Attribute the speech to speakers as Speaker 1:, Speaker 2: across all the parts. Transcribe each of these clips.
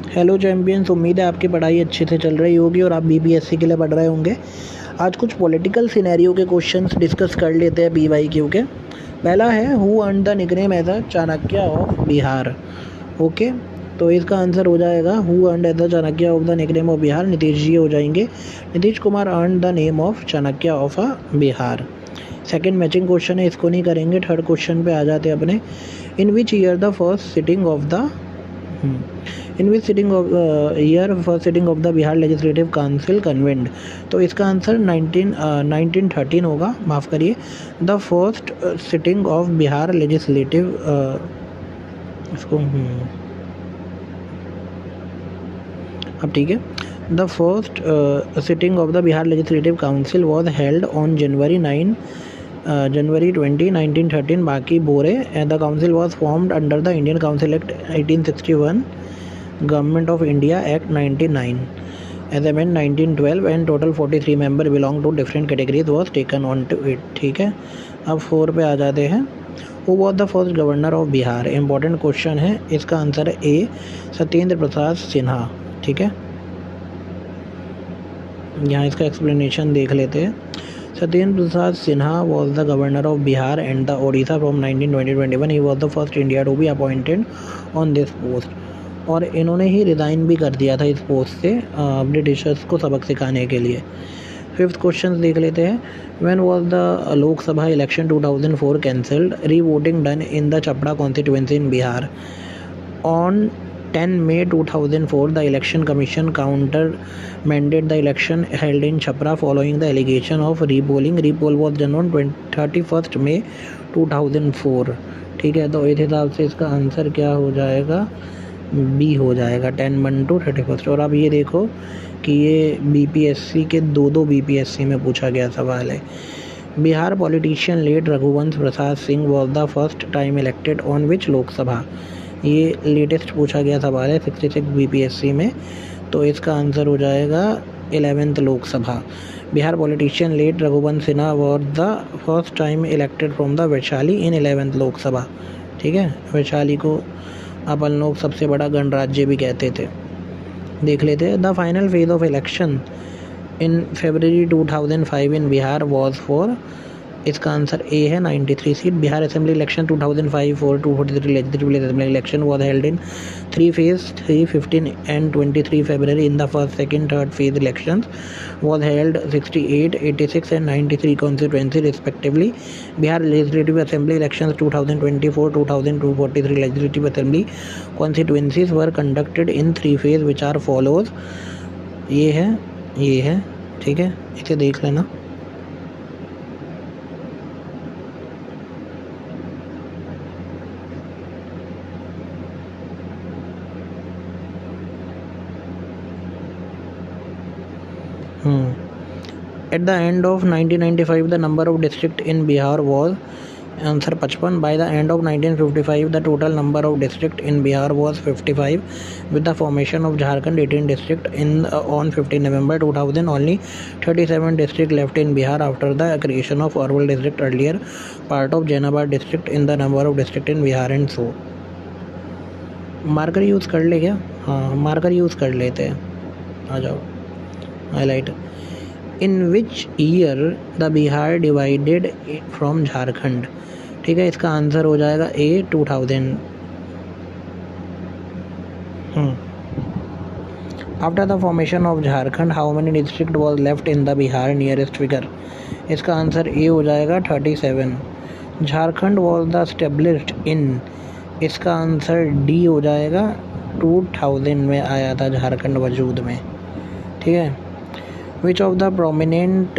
Speaker 1: Hello champions, उम्मीद है आपकी पढ़ाई अच्छे से चल रही होगी और आप बीपीएससी के लिए पढ़ रहे होंगे। आज कुछ पॉलिटिकल सिनेरियो के क्वेश्चंस डिस्कस कर लेते हैं पीवाईक्यू के। पहला है, who earn the nickname as a Chanakya of Bihar. Okay, तो इसका आंसर हो जाएगा who earn as the Chanakya of the nickname of Bihar. Nitish ji हो जाएंगे। Nitish Kumar earn the name of Chanakya of a Bihar. Second matching question है, इसको नहीं करेंगे। थर्ड क्वेश्चन पे आ जाते हैं अपने। In which year the first sitting of the first sitting of the Bihar legislative council convened. तो इसका आंसर 1913 होगा, माफ़ करिए। The first sitting of Bihar legislative इसको अब ठीक है। The first sitting of the Bihar legislative council was held on January 20, 1913। बाकी बोरे। The council was formed under the Indian council act 1861, government of India act 99, as amend 1912, and total 43 member belong to different categories was taken on to it. ठीक है, अब 4 पे आ जाते हैं। Who was the first governor of Bihar. Important question है, इसका answer है ए, सत्येंद्र प्रसाद सिन्हा। ठीक है, यहाँ इसका एक्सप्लेनेशन देख लेते हैं। Satyendra Prasad Sinha was the governor of Bihar and the Odisha from 1920-21। He was the first India to be appointed on this post. और इन्होंने ही रिज़ाइन भी कर दिया था इस पोस्ट से ब्रिटिशर्स को सबक सिखाने के लिए। फिफ्थ क्वेश्चन देख लेते हैं। When was the Lok Sabha election 2004 cancelled, re voting done in the Chhapra constituency in Bihar. On 10 May 2004, the Election Commission countermanded the election held in Chhapra following the allegation of repolling. Repoll was done on 31st May 2004। ठीक है, तो इस हिसाब से इसका answer क्या हो जाएगा, बी हो जाएगा, 10 May to 31st। और अब ये देखो कि ये बीपीएससी के दो बीपीएससी में पूछा गया सवाल है। Bihar politician late Raghuvansh Prasad Singh was the first time elected on which Lok Sabha. ये लेटेस्ट पूछा गया सवाल है 66 बीपीएससी में, तो इसका आंसर हो जाएगा 11th Lok Sabha. Bihar politician late Raghuvansh Sinha was the first time elected from the Vaishali in 11th Lok Sabha. ठीक है, वैशाली को अपन लोग सबसे बड़ा गणराज्य भी कहते थे। देख लेते हैं। The final phase of election in February 2005 in Bihar was for. इसका आंसर ए है, 93 seat. Bihar assembly election 2005 for 243 legislative assembly election was held in 3 phases, 3, 15 and 23 February. In the first, second, third phase elections was held 68, 86 and 93 constituency respectively. Bihar legislative assembly elections 2024, 243 legislative assembly constituencies were conducted in 3 phases which are follows। ये है। ठीक है, इसे देख लेना। At the end of 1995, the number of districts in Bihar was answer 55. By the end of 1955, the total number of districts in Bihar was 55. With the formation of Jharkhand 18 districts on 15 November 2000, only 37 districts left in Bihar after the creation of Arwal district, earlier part of Jainabad district in the number of districts in Bihar and so। Marker use कर ले क्या? हाँ, marker use कर लेते हैं। आ जाओ, highlight. In which year the Bihar divided from Jharkhand. ठीक है, इसका आंसर हो जाएगा ए, 2000। After the formation of Jharkhand, how many district was left in the Bihar, nearest figure. इसका आंसर ए हो जाएगा, 37। झारखंड वॉज द स्टेब्लिश्ड इन। इसका आंसर डी हो जाएगा, 2000 में आया था झारखंड वजूद में। ठीक है। Which of the prominent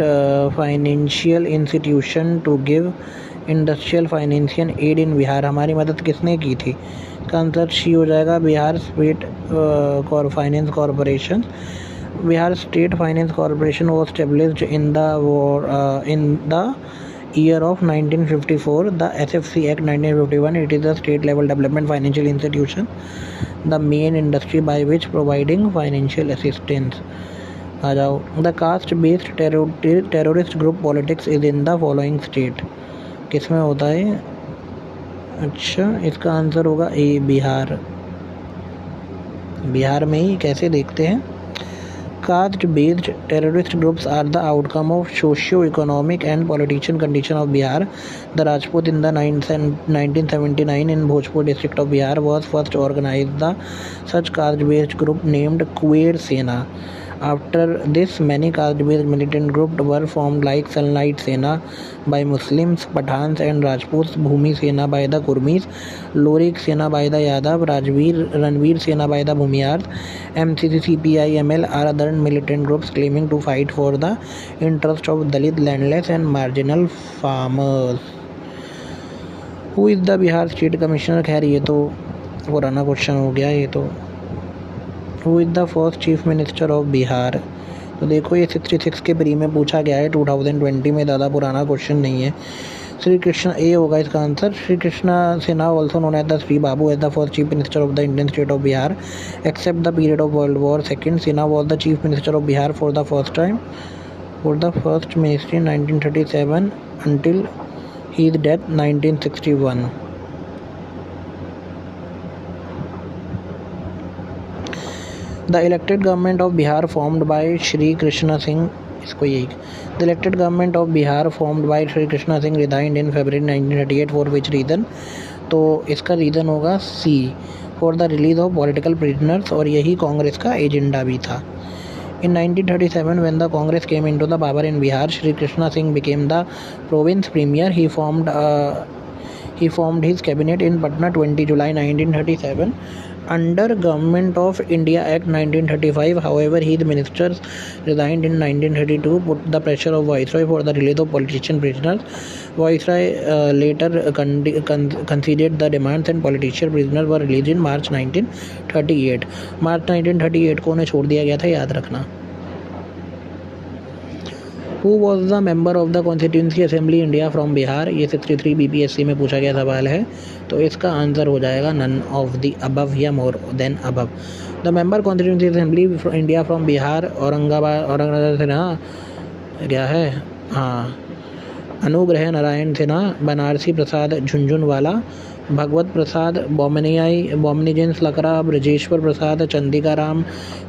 Speaker 1: financial institution to give industrial financial aid in Bihar. हमारी मदद किसने की थी? इसका आंसर सी हो जाएगा, Bihar state finance corporation. Bihar state finance corporation was established in the year of 1954. The SFC Act 1951, it is a state level development financial institution, the main industry by which providing financial assistance। आ जाओ। The caste based terrorist group politics is in the following state. किस में होता है? अच्छा, इसका answer होगा ए, बिहार। बिहार में ही कैसे देखते हैं। Caste based terrorist groups are the outcome of socio-economic and political condition of Bihar. The Rajput in the 1979 in Bhojpur district of Bihar was first organized the such caste based group named Kuer Sena. After this, many caste-based militant groups were formed like Sunlight Sena by Muslims, Pathans and Rajputs, Bhumi Sena by the Kurmis, Lorik Sena by the Yadav, Ranveer Sena by the Bhumiyars, MCC, CPI, ML are other militant groups claiming to fight for the interest of Dalit, landless and marginal farmers. Who is the Bihar State Commissioner? खैर ये तो पुराना question हो गया ये तो। Who is the first chief minister of Bihar? तो देखो ये 66 के प्री में पूछा गया है, 2020 में, ज़्यादा पुराना क्वेश्चन नहीं है। श्री कृष्णा ए होगा इसका answer. Shri Krishna Sinha also known as the Shri Babu as the first chief minister of the Indian state of Bihar except the period of world war second. Sinha was the chief minister of Bihar for the first time for the first ministry 1937 until his death 1961. The elected government of Bihar formed by Shri Krishna Singh, इसको यही, the elected government of Bihar formed by Shri Krishna Singh resigned in February 1938 for which reason? तो इसका reason होगा C, for the release of political prisoners, और यही कांग्रेस का agenda भी था। In 1937, when the Congress came into the power in Bihar, Shri Krishna Singh became the province premier. He formed his cabinet in Patna 20 July 1937 under Government of India Act 1935. However, his ministers resigned in 1932, put the pressure of Viceroy for the release of politician prisoners. Viceroy later conceded the demands and politician prisoners were released in March 1938. March 1938 को उन्हें छोड़ दिया गया था, याद रखना। Who was the member of the Constituency Assembly India from Bihar? ये 63 BPSC में पूछा गया सवाल है, तो इसका आंसर हो जाएगा none of the above या more than above. The member Constituency Assembly India from Bihar, Aurangabad Sinha, क्या है, हाँ, अनुग्रह नारायण सिन्हा, बनारसी प्रसाद झुंझुनवाला, भगवत प्रसाद बोमनिजेंस लकड़ा, ब्रजेश्वर प्रसाद, चंदिका राम,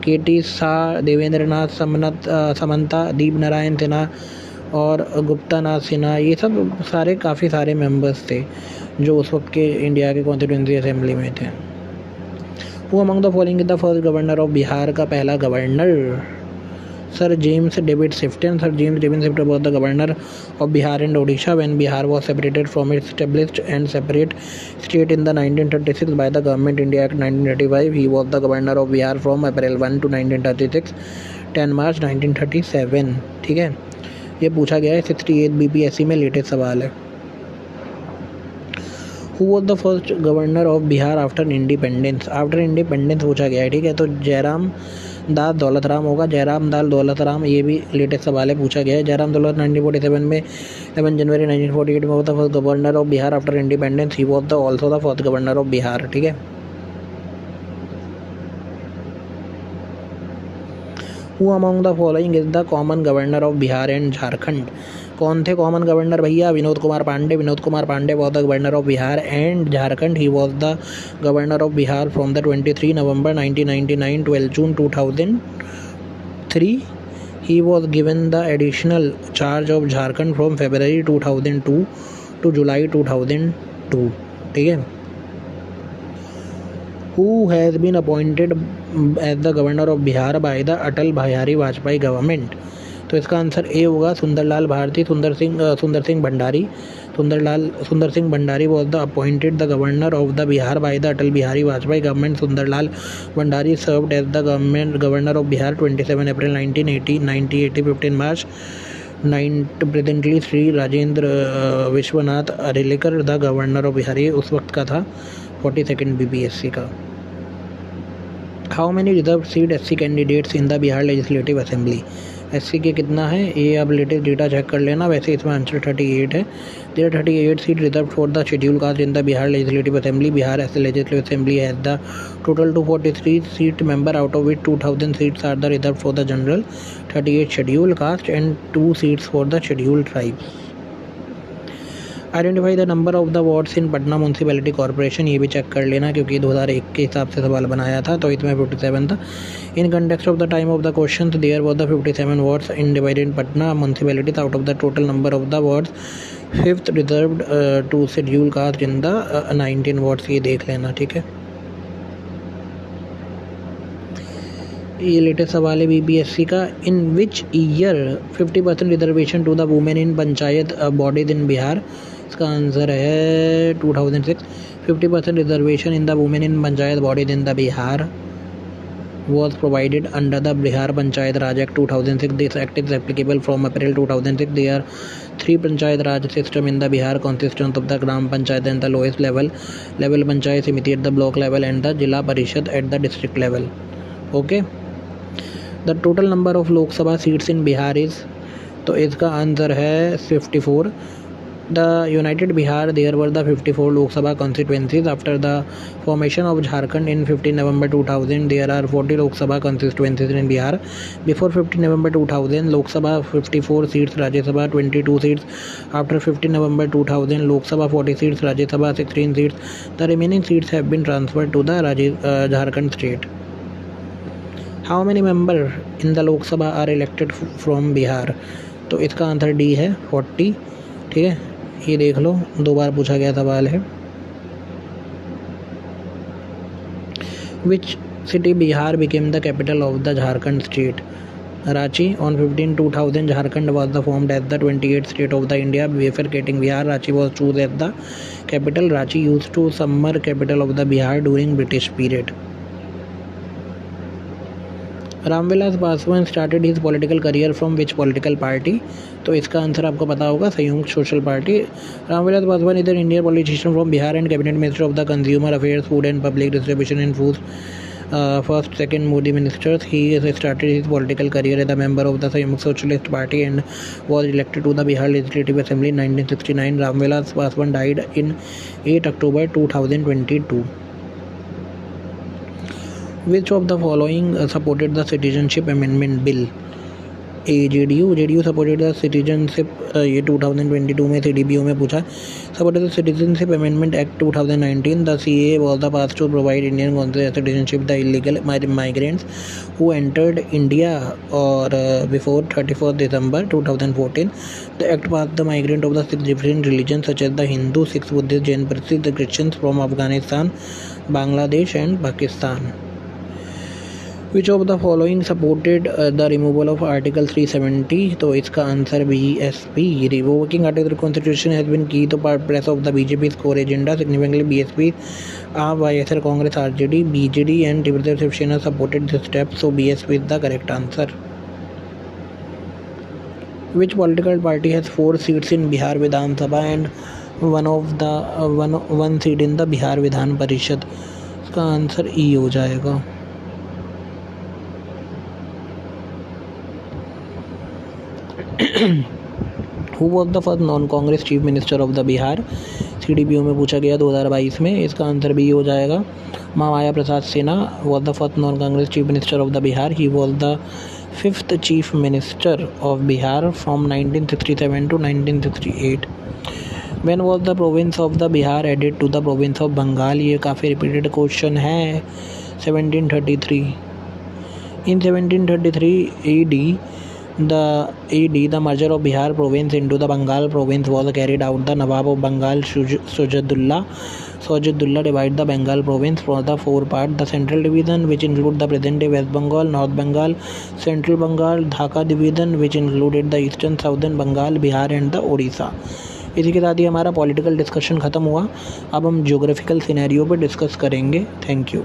Speaker 1: केटी शाह, देवेंद्र नाथ समंता, दीप नारायण सिन्हा और गुप्ता नाथ सिन्हा, ये सब सारे काफ़ी सारे मेंबर्स थे जो उस वक्त के इंडिया के कॉन्स्टिट्यूंसी असेंबली में थे। Who among the following is the first governor of Bihar का पहला governor? Sir James David Sifton. Sir James David Sifton was the governor of Bihar and Odisha when Bihar was separated from its established and separate state in the 1936 by the Government India Act 1935. He was the governor of Bihar from April 1 to 1936, 10 March 1937. ठीक है, ये पूछा गया है 68 BPSC में, latest सवाल है। Who was the first governor of Bihar after independence? After independence पूछा गया है, ठीक है, तो जयराम दास दौलत राम होगा। जयराम दास दौलत राम, ये भी लेटेस्ट सवाल है, पूछा गया है। जयराम दौलत 1947 में 11 जनवरी 1948 में was the first governor of Bihar after independence. He was the also the first governor of Bihar. ठीक है। Who among the following is the common governor of Bihar and Jharkhand? कौन थे कॉमन गवर्नर भैया? Vinod Kumar Pande. Vinod Kumar Pande was the governor of Bihar and Jharkhand. He was the governor of Bihar from the 23 November 1999 12 June 2003. He was given the additional charge of Jharkhand from February 2002 to July 2002. ठीक है। Who has been appointed as the governor of Bihar by the Atal Bihari Vajpayee government? तो इसका answer A होगा सुंदरलाल भारती। सुंदर सिंह भंडारी। सुंदर Singh Bhandari was the appointed the governor of the Bihar by the Atal Bihari Vajpayee government. Sundarlal Bhandari served as the governor of Bihar 27 April 1980, 15 March. Presently Sri Rajendra Vishwanath Arelekar the governor of Bihar, ये उस वक्त का था, 42nd BPSC का। How many reserved seat SC candidates in the Bihar Legislative Assembly? SC के कितना है ये आप लेटेस्ट डेटा चेक कर लेना। वैसे इसमें आंसर 38 है। There 38 seat reserve for the schedule caste in the Bihar legislative assembly. Bihar legislative assembly has the total 243 seat member, out of which 2000 seats are the reserve for the general, 38 schedule caste and 2 seats for the schedule tribes. Identify the number of the wards in Patna municipality corporation, ये भी check कर लेना क्योंकि 2001 के हिसाब से सवाल बनाया था तो इसमें 57 था। In context of the time of the question there was the 57 wards in divided in Patna municipalities out of the total number of the wards, fifth reserved to schedule caste in the 19 wards, ये देख लेना, ठीक है। ये latest सवाल है BPSC का। In which year 50% reservation to the women in panchayat bodies in Bihar, इसका आंसर है 2006। 50% reservation in the women in panchayat bodies in the Bihar was provided under the Bihar Panchayat Raj Act 2006. This act is applicable from April 2006. There are 3 Panchayat Raj system in the Bihar consisting of the Gram Panchayat and the lowest level Panchayat Samiti at the block level and the Jilla Parishad at the district level. Okay. The total number of Lok Sabha seats in Bihar is, तो इसका answer है 54. The United Bihar, there were the 54 Lok Sabha constituencies. After the formation of Jharkhand in 15 November 2000, there are 40 Lok Sabha constituencies in Bihar. Before 15 November 2000, Lok Sabha 54 seats, Rajya Sabha 22 seats. After 15 November 2000, Lok Sabha 40 seats, Rajya Sabha 16 seats. The remaining seats have been transferred to the Jharkhand state. How many members in the Lok Sabha are elected from Bihar? तो इसका answer D है 40, ठीक है। ये देख लो, 2 बार पूछा गया सवाल है। Which city Bihar became the capital of the Jharkhand state? Ranchi. On 15/2000, Jharkhand was formed as the 28th state of the India. Bifurcating Bihar, Ranchi was chosen as the capital. Ranchi used to summer capital of the Bihar during British period. Ramvilas Paswan started his political career from which political party, तो इसका आंसर आपको पता होगा, Samyukta social party. Ramvilas Paswan is an Indian politician from Bihar and cabinet minister of the consumer affairs, food and public distribution in food, first second Modi ministers. He started his political career as a member of the Samyukta socialist party and was elected to the Bihar legislative assembly in 1969। Ramvilas Paswan died in 8 October 2022. Which of the following supported the Citizenship Amendment Bill? A. JDU supported the citizenship, ये 2022 में CDBO में पूछा, supported the Citizenship Amendment Act 2019. The CAA was the pass to provide Indian citizenship the illegal migrants who entered India or before 31st December 2014. The act passed the migrant of the different religions such as the Hindu, Sikhs, Buddhists, Jain, Parsis, the Christians from Afghanistan, Bangladesh and Pakistan. Which of the following supported the removal of Article 370? तो इसका answer BSP. Revoking Article Constitution has been key to press of the BJP's core agenda. Significantly, BSP, YSR, Congress, RJD, BJD and Shiv Sena supported this step. So BSP is the correct answer. Which political party has 4 seats in Bihar Vidhan Sabha and one seat in the Bihar Vidhan Parishad? इसका answer E हो जाएगा। Who was the first non-Congress Chief Minister of the Bihar? CDBO में पूछा गया 2022 में, इसका answer B हो जाएगा। माया Prasad Sinha was the first non-Congress Chief Minister of the Bihar. He was the 5th Chief Minister of Bihar from 1967 to 1968. When was the province of the Bihar added to the province of Bengal? ये काफ़ी repeated question है। 1733. In 1733 AD, the merger of Bihar province into the Bengal province was carried out. The Nawab of Bengal, Sajidullah divided the Bengal province for the 4 parts. The central division, which included the present-day West Bengal, North Bengal, Central Bengal, Dhaka division, which included the Eastern, Southern Bengal, Bihar and the Odisha. इसी के साथ ही हमारा political discussion ख़त्म हुआ। अब हम geographical scenario पर discuss करेंगे। Thank you.